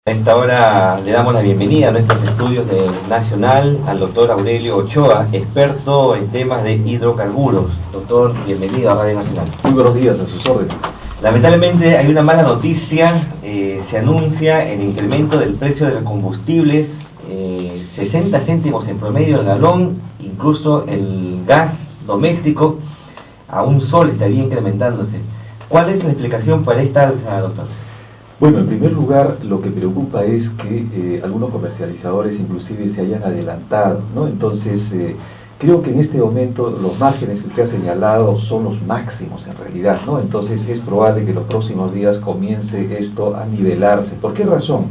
A esta hora le damos la bienvenida a nuestros estudios de Nacional al doctor Aurelio Ochoa, experto en temas de hidrocarburos. Doctor, bienvenido a Radio Nacional. Muy buenos días, a sus órdenes. Lamentablemente hay una mala noticia, se anuncia el incremento del precio de los combustibles, 60 céntimos en promedio el galón, incluso el gas doméstico a $1 estaría incrementándose. ¿Cuál es la explicación para esta alza, doctor? Bueno, en primer lugar, lo que preocupa es que algunos comercializadores inclusive se hayan adelantado, ¿no? Entonces, creo que en este momento los márgenes que usted ha señalado son los máximos en realidad, ¿no? Entonces es probable que los próximos días comience esto a nivelarse. ¿Por qué razón?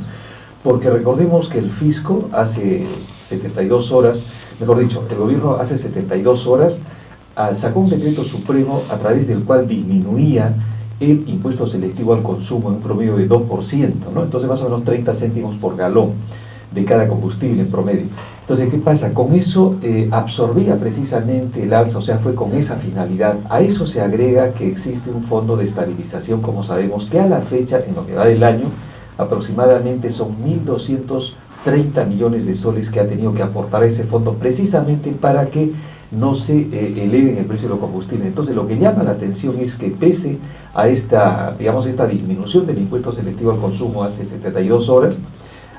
Porque recordemos que el fisco hace 72 horas, mejor dicho, el gobierno hace 72 horas sacó un decreto supremo a través del cual disminuía el impuesto selectivo al consumo en un promedio de 2%, ¿no? Entonces más o menos 30 céntimos por galón de cada combustible en promedio. Entonces, ¿qué pasa? Con eso absorbía precisamente el alza, o sea, fue con esa finalidad. A eso se agrega que existe un fondo de estabilización, como sabemos, que a la fecha, en lo que va del año, aproximadamente son 1.230 millones de soles que ha tenido que aportar a ese fondo precisamente para que no se eleven el precio de los combustibles. Entonces, lo que llama la atención es que pese a esta disminución del impuesto selectivo al consumo hace 72 horas,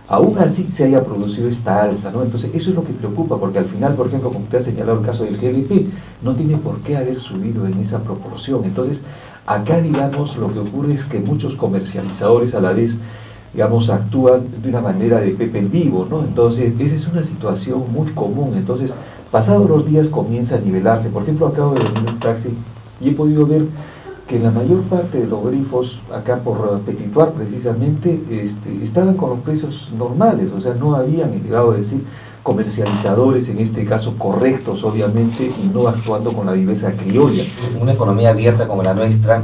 aún así se haya producido esta alza, ¿no? Entonces, eso es lo que preocupa, porque al final, por ejemplo, como usted ha señalado el caso del GLP, no tiene por qué haber subido en esa proporción. Entonces, acá, digamos, lo que ocurre es que muchos comercializadores a la vez, digamos, actúan de una manera de Pepe en vivo, ¿no? Entonces, esa es una situación muy común. Entonces, pasados los días comienza a nivelarse. Por ejemplo, acabo de venir un taxi y he podido ver que la mayor parte de los grifos, acá por Petituar precisamente, estaban con los precios normales, o sea, no habían llegado a decir comercializadores, en este caso correctos obviamente, y no actuando con la viveza criolla. En una economía abierta como la nuestra,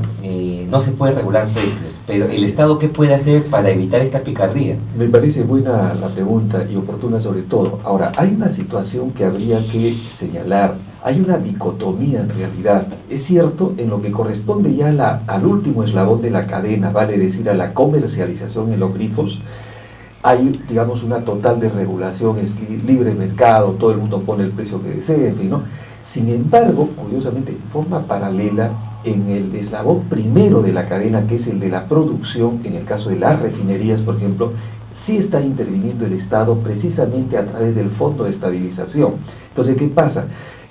no se puede regular precios, pero ¿el Estado qué puede hacer para evitar esta picardía? Me parece buena la pregunta y oportuna sobre todo. Ahora, hay una situación que habría que señalar, hay una dicotomía en realidad. Es cierto, en lo que corresponde ya al último eslabón de la cadena, vale decir a la comercialización en los grifos, hay, digamos, una total desregulación, es libre mercado, todo el mundo pone el precio que desee, en fin, ¿no? Sin embargo, curiosamente, en forma paralela, en el eslabón primero de la cadena, que es el de la producción, en el caso de las refinerías, por ejemplo, sí está interviniendo el Estado precisamente a través del Fondo de Estabilización. Entonces, ¿qué pasa?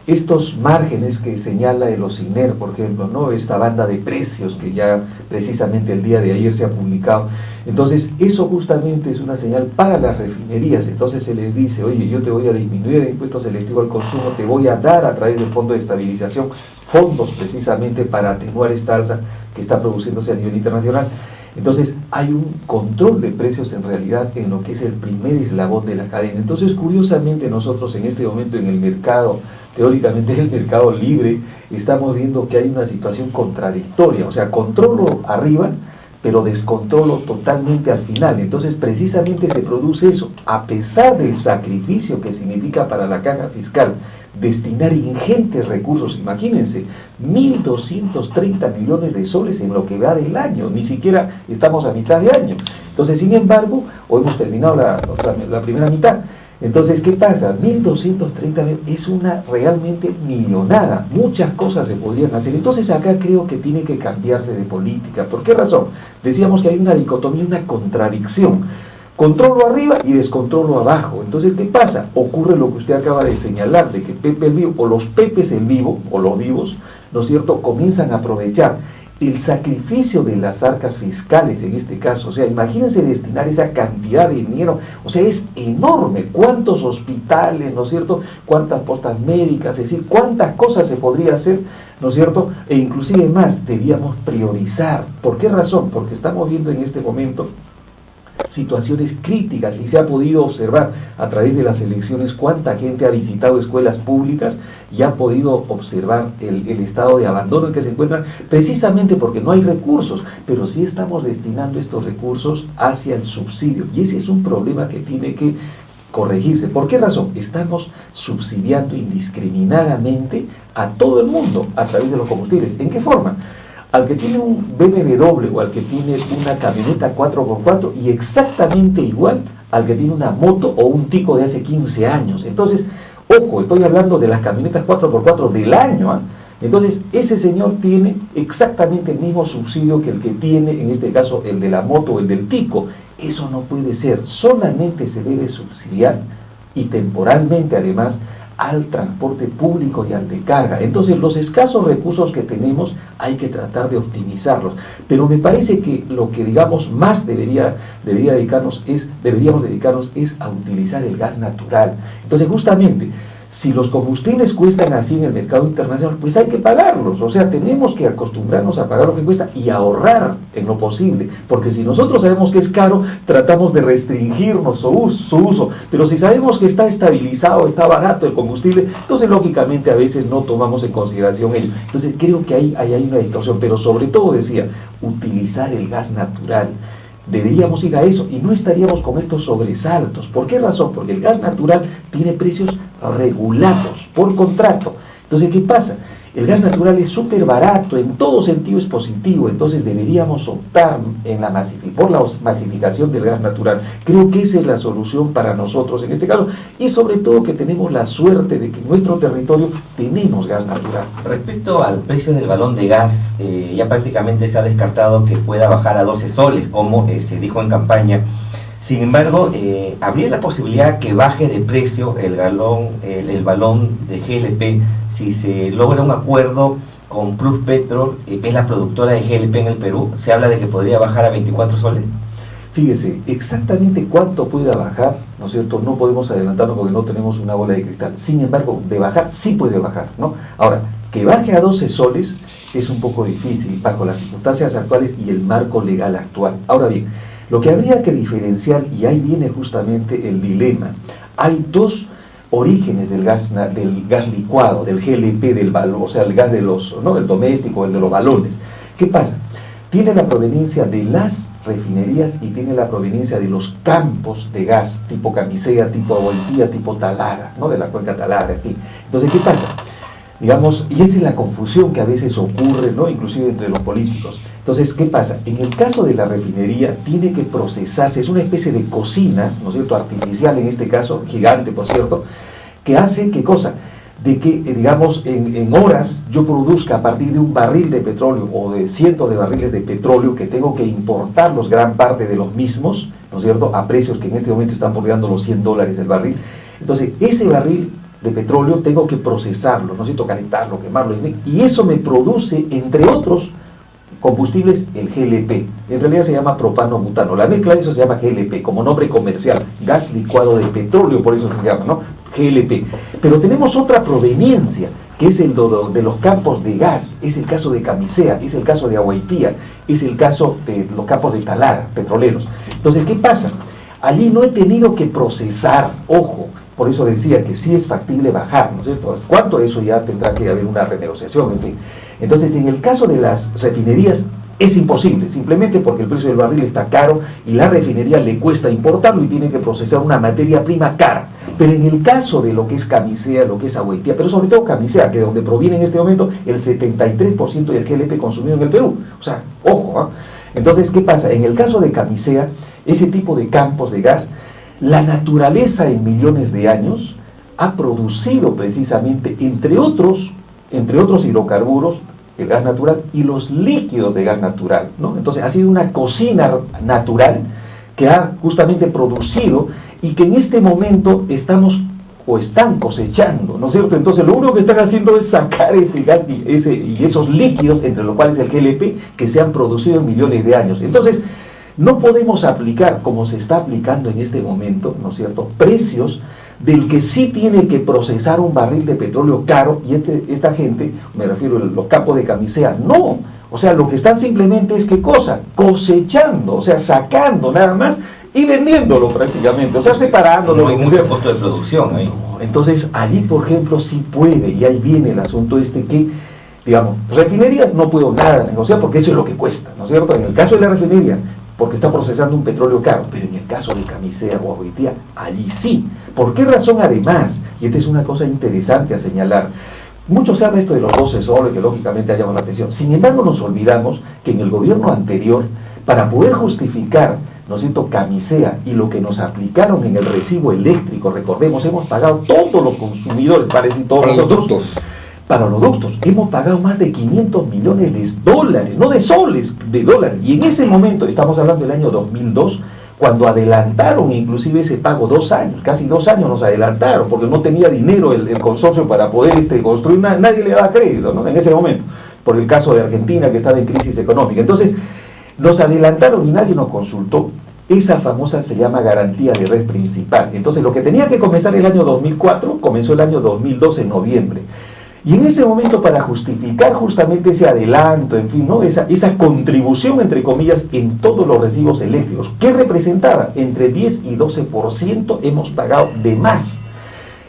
Estos márgenes que señala el OCINER, por ejemplo, ¿no? Esta banda de precios que ya precisamente el día de ayer se ha publicado, entonces eso justamente es una señal para las refinerías. Entonces se les dice, oye, yo te voy a disminuir el impuesto selectivo al consumo, te voy a dar a través del Fondo de Estabilización fondos precisamente para atenuar esta alza que está produciéndose a nivel internacional. Entonces hay un control de precios en realidad en lo que es el primer eslabón de la cadena. Entonces, curiosamente, nosotros en este momento en el mercado, teóricamente es el mercado libre, estamos viendo que hay una situación contradictoria, o sea, controlo arriba, pero descontrolo totalmente al final. Entonces, precisamente se produce eso, a pesar del sacrificio que significa para la caja fiscal destinar ingentes recursos. Imagínense, 1.230 millones de soles en lo que va del año, ni siquiera estamos a mitad de año. Entonces, sin embargo, hoy hemos terminado la primera mitad. Entonces, ¿qué pasa? 1.230 es una realmente millonada. Muchas cosas se podrían hacer. Entonces, acá creo que tiene que cambiarse de política. ¿Por qué razón? Decíamos que hay una dicotomía, una contradicción. Controlo arriba y descontrolo abajo. Entonces, ¿qué pasa? Ocurre lo que usted acaba de señalar, de que Pepe el vivo, o los Pepes en vivo, o los vivos, ¿no es cierto?, comienzan a aprovechar el sacrificio de las arcas fiscales en este caso. O sea, imagínense destinar esa cantidad de dinero, o sea, es enorme. ¿Cuántos hospitales, no es cierto?, cuántas postas médicas, es decir, cuántas cosas se podría hacer, ¿no es cierto?, e inclusive más, debíamos priorizar. ¿Por qué razón? Porque estamos viendo en este momento situaciones críticas y se ha podido observar a través de las elecciones cuánta gente ha visitado escuelas públicas y ha podido observar el estado de abandono en que se encuentran, precisamente porque no hay recursos, pero sí estamos destinando estos recursos hacia el subsidio, y ese es un problema que tiene que corregirse. ¿Por qué razón? Estamos subsidiando indiscriminadamente a todo el mundo a través de los combustibles. ¿En qué forma? al que tiene un BMW o al que tiene una camioneta 4x4 y exactamente igual al que tiene una moto o un tico de hace 15 años. Entonces, ojo, estoy hablando de las camionetas 4x4 del año, ¿eh? Entonces, ese señor tiene exactamente el mismo subsidio que el que tiene, en este caso, el de la moto o el del tico. Eso no puede ser. Solamente se debe subsidiar, y temporalmente además, al transporte público y al de carga. Entonces, los escasos recursos que tenemos hay que tratar de optimizarlos. Pero me parece que lo que, digamos, más deberíamos dedicarnos es a utilizar el gas natural. Entonces, justamente, si los combustibles cuestan así en el mercado internacional, pues hay que pagarlos. O sea, tenemos que acostumbrarnos a pagar lo que cuesta y ahorrar en lo posible. Porque si nosotros sabemos que es caro, tratamos de restringirnos su uso. Pero si sabemos que está estabilizado, está barato el combustible, entonces lógicamente a veces no tomamos en consideración ello. Entonces creo que ahí hay una distorsión. Pero sobre todo, decía, utilizar el gas natural. Deberíamos ir a eso y no estaríamos con estos sobresaltos. ¿Por qué razón? Porque el gas natural tiene precios regulados por contrato. Entonces, ¿qué pasa? El gas natural es súper barato, en todo sentido es positivo, entonces deberíamos optar por la masificación del gas natural. Creo que esa es la solución para nosotros en este caso, y sobre todo que tenemos la suerte de que en nuestro territorio tenemos gas natural. Respecto al precio del balón de gas, ya prácticamente se ha descartado que pueda bajar a 12 soles, como se dijo en campaña. Sin embargo, habría la posibilidad que baje de precio el balón de GLP si se logra un acuerdo con Pluspetrol, que es la productora de GLP en el Perú. Se habla de que podría bajar a 24 soles. Fíjese, exactamente cuánto pueda bajar, ¿no es cierto? No podemos adelantarnos porque no tenemos una bola de cristal. Sin embargo, de bajar, sí puede bajar, ¿no? Ahora, que baje a 12 soles es un poco difícil bajo las circunstancias actuales y el marco legal actual. Ahora bien, lo que habría que diferenciar, y ahí viene justamente el dilema, hay dos orígenes del gas licuado, del GLP, del balón, o sea, el gas del doméstico, el de los balones. ¿Qué pasa? Tiene la proveniencia de las refinerías y tiene la proveniencia de los campos de gas, tipo Camisea, tipo Aguaitía, tipo Talara, ¿no? De la cuenca Talara, en fin. Entonces, ¿qué pasa? Digamos, y esa es la confusión que a veces ocurre, ¿no? Inclusive entre los políticos. Entonces, ¿qué pasa? En el caso de la refinería, tiene que procesarse, es una especie de cocina, ¿no es cierto?, artificial en este caso, gigante, por cierto, que hace, ¿qué cosa? De que, digamos, en horas yo produzca a partir de un barril de petróleo o de cientos de barriles de petróleo que tengo que importarlos, gran parte de los mismos, ¿no es cierto?, a precios que en este momento están bordeando los $100 el barril. Entonces, ese barril de petróleo tengo que procesarlo, ¿no es cierto?, calentarlo, quemarlo, y eso me produce, entre otros combustibles, el GLP. En realidad se llama propano-butano. La mezcla de eso se llama GLP, como nombre comercial, gas licuado de petróleo, por eso se llama, ¿no?, GLP. Pero tenemos otra proveniencia, que es el de los campos de gas. Es el caso de Camisea, es el caso de Aguaitía, es el caso de los campos de Talara, petroleros. Entonces, ¿qué pasa? Allí no he tenido que procesar, ojo, por eso decía que sí es factible bajar, ¿no es cierto? ¿Cuánto? Eso ya tendrá que haber una renegociación, en fin. Entonces, en el caso de las refinerías, es imposible, simplemente porque el precio del barril está caro y la refinería le cuesta importarlo y tiene que procesar una materia prima cara. Pero en el caso de lo que es Camisea, lo que es Aguaitía, pero sobre todo Camisea, que de donde proviene en este momento el 73% del GLP consumido en el Perú, o sea, ojo, ¿eh? Entonces, ¿qué pasa? En el caso de Camisea, ese tipo de campos de gas, la naturaleza en millones de años ha producido precisamente, entre otros hidrocarburos, el gas natural y los líquidos de gas natural, ¿no? Entonces ha sido una cocina natural que ha justamente producido y que en este momento están cosechando, ¿no es cierto? Entonces lo único que están haciendo es sacar ese gas y esos líquidos, entre los cuales el GLP, que se han producido en millones de años. Entonces, no podemos aplicar, como se está aplicando en este momento, ¿no es cierto?, precios del que sí tiene que procesar un barril de petróleo caro, y esta gente, me refiero a los campos de Camisea, no. O sea, lo que están simplemente es, ¿qué cosa? Cosechando, o sea, sacando nada más y vendiéndolo prácticamente, o sea, separándolo. No hay mucho costo de producción ahí. Entonces, allí, por ejemplo, sí puede, y ahí viene el asunto que, digamos, refinerías no puedo nada negociar porque eso es lo que cuesta, ¿no es cierto? En el caso de la refinería, porque está procesando un petróleo caro, pero en el caso de Camisea o Aguaitía, allí sí. ¿Por qué razón además? Y esta es una cosa interesante a señalar. Mucho se habla esto de los 12 soles, que lógicamente ha llamado la atención. Sin embargo, nos olvidamos que en el gobierno anterior, para poder justificar, ¿no es cierto?, Camisea y lo que nos aplicaron en el recibo eléctrico, recordemos, hemos pagado todos los consumidores, parece todos para los nosotros, ductos. para los ductos, hemos pagado más de 500 millones de dólares, no de soles, de dólares. Y en ese momento, estamos hablando del año 2002, cuando adelantaron inclusive ese pago 2 años, casi 2 años nos adelantaron, porque no tenía dinero el consorcio para poder construir nada, nadie le daba crédito, ¿no?, en ese momento, por el caso de Argentina que estaba en crisis económica. Entonces, nos adelantaron y nadie nos consultó. Esa famosa se llama garantía de red principal. Entonces, lo que tenía que comenzar el año 2004, comenzó el año 2002 en noviembre. Y en ese momento, para justificar justamente ese adelanto, en fin, ¿no?, esa contribución, entre comillas, en todos los recibos eléctricos, ¿qué representaba? Entre 10 y 12% hemos pagado de más.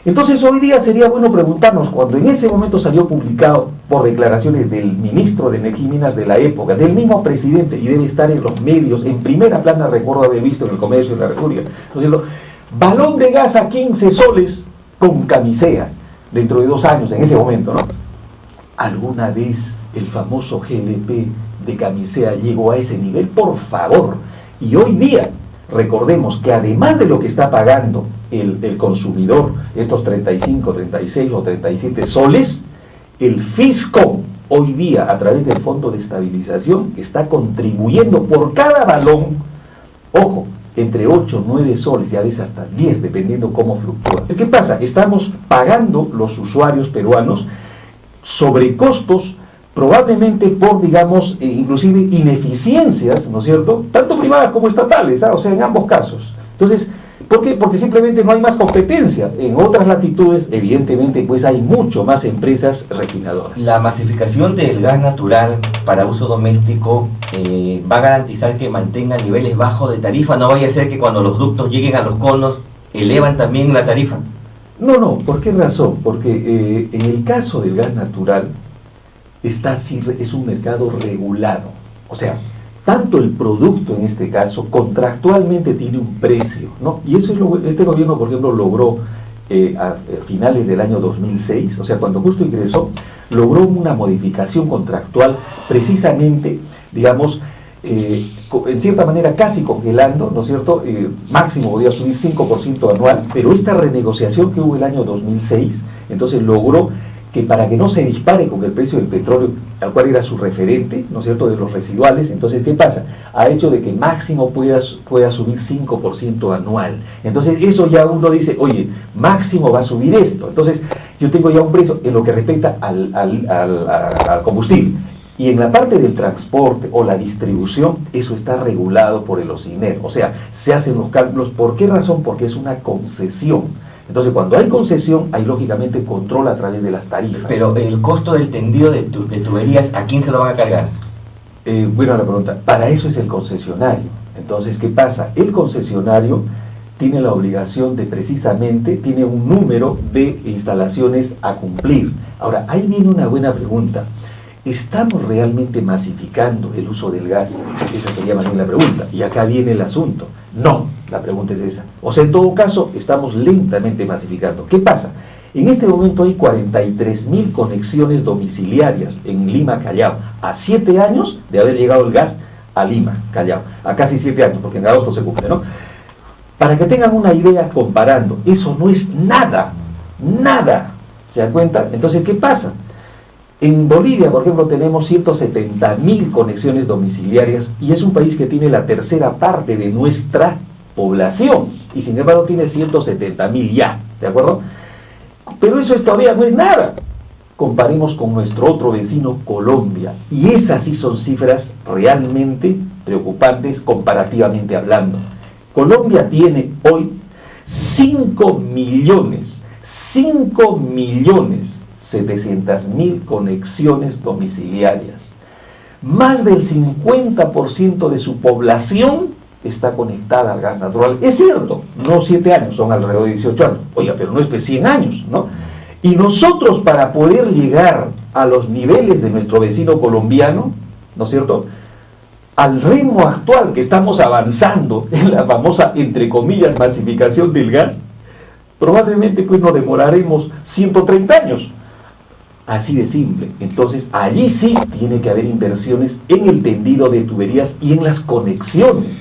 Entonces, hoy día sería bueno preguntarnos, cuando en ese momento salió publicado por declaraciones del ministro de Energía y Minas de la época, del mismo presidente, y debe estar en los medios, en primera plana, recuerdo haber visto en El Comercio de la República, balón de gas a 15 soles con Camisea, dentro de 2 años, en ese momento, ¿no? ¿Alguna vez el famoso GLP de Camisea llegó a ese nivel? Por favor. Y hoy día, recordemos que además de lo que está pagando el consumidor, estos 35, 36 o 37 soles, el fisco hoy día, a través del Fondo de Estabilización, está contribuyendo por cada balón, ojo, entre 8, 9 soles y a veces hasta 10, dependiendo cómo fluctúa. ¿Qué pasa? Estamos pagando los usuarios peruanos sobrecostos, probablemente por, digamos, inclusive ineficiencias, ¿no es cierto?, tanto privadas como estatales, o sea, en ambos casos. Entonces, ¿por qué? Porque simplemente no hay más competencia. En otras latitudes, evidentemente, pues hay mucho más empresas refinadoras. La masificación del gas natural para uso doméstico va a garantizar que mantenga niveles bajos de tarifa. No vaya a ser que cuando los ductos lleguen a los conos, elevan también la tarifa. No, ¿por qué razón? Porque en el caso del gas natural, es un mercado regulado. O sea, tanto el producto en este caso contractualmente tiene un precio, ¿no? Y eso es este gobierno, por ejemplo, logró a finales del año 2006, o sea, cuando justo ingresó, logró una modificación contractual precisamente, digamos, en cierta manera casi congelando, ¿no es cierto?, máximo podía subir 5% anual, pero esta renegociación que hubo el año 2006, entonces logró que para que no se dispare con el precio del petróleo, al cual era su referente, ¿no es cierto?, de los residuales. Entonces, ¿qué pasa? Ha hecho de que máximo pueda subir 5% anual. Entonces, eso ya uno dice, oye, máximo va a subir esto. Entonces, yo tengo ya un precio en lo que respecta al combustible. Y en la parte del transporte o la distribución, eso está regulado por el OCINER. O sea, se hacen los cálculos. ¿Por qué razón? Porque es una concesión. Entonces, cuando hay concesión, hay lógicamente control a través de las tarifas. Pero el costo del tendido de tuberías, ¿a quién se lo van a cargar? Bueno, la pregunta, para eso es el concesionario. Entonces, ¿qué pasa? El concesionario tiene la obligación de precisamente, tiene un número de instalaciones a cumplir. Ahora, ahí viene una buena pregunta. ¿Estamos realmente masificando el uso del gas? Esa sería más bien la pregunta. Y acá viene el asunto. No, la pregunta es esa. O sea, en todo caso, estamos lentamente masificando. ¿Qué pasa? En este momento hay 43.000 conexiones domiciliarias en Lima, Callao, a 7 años de haber llegado el gas a Lima, Callao. A casi 7 años, porque en agosto se cumple, ¿no? Para que tengan una idea comparando, eso no es nada, nada. ¿Se dan cuenta? Entonces, ¿qué pasa? En Bolivia, por ejemplo, tenemos 170.000 conexiones domiciliarias y es un país que tiene la tercera parte de nuestra población y sin embargo tiene 170.000 ya, ¿de acuerdo? Pero eso todavía no es nada. Comparemos con nuestro otro vecino, Colombia, y esas sí son cifras realmente preocupantes comparativamente hablando. Colombia tiene hoy 5.700.000 conexiones domiciliarias. Más del 50% de su población está conectada al gas natural. Es cierto, no 7 años, son alrededor de 18 años. Oiga, pero no es de 100 años, ¿no? Y nosotros, para poder llegar a los niveles de nuestro vecino colombiano, ¿no es cierto?, al ritmo actual que estamos avanzando en la famosa, entre comillas, masificación del gas, probablemente pues nos demoraremos 130 años. Así de simple. Entonces, allí sí tiene que haber inversiones en el tendido de tuberías y en las conexiones.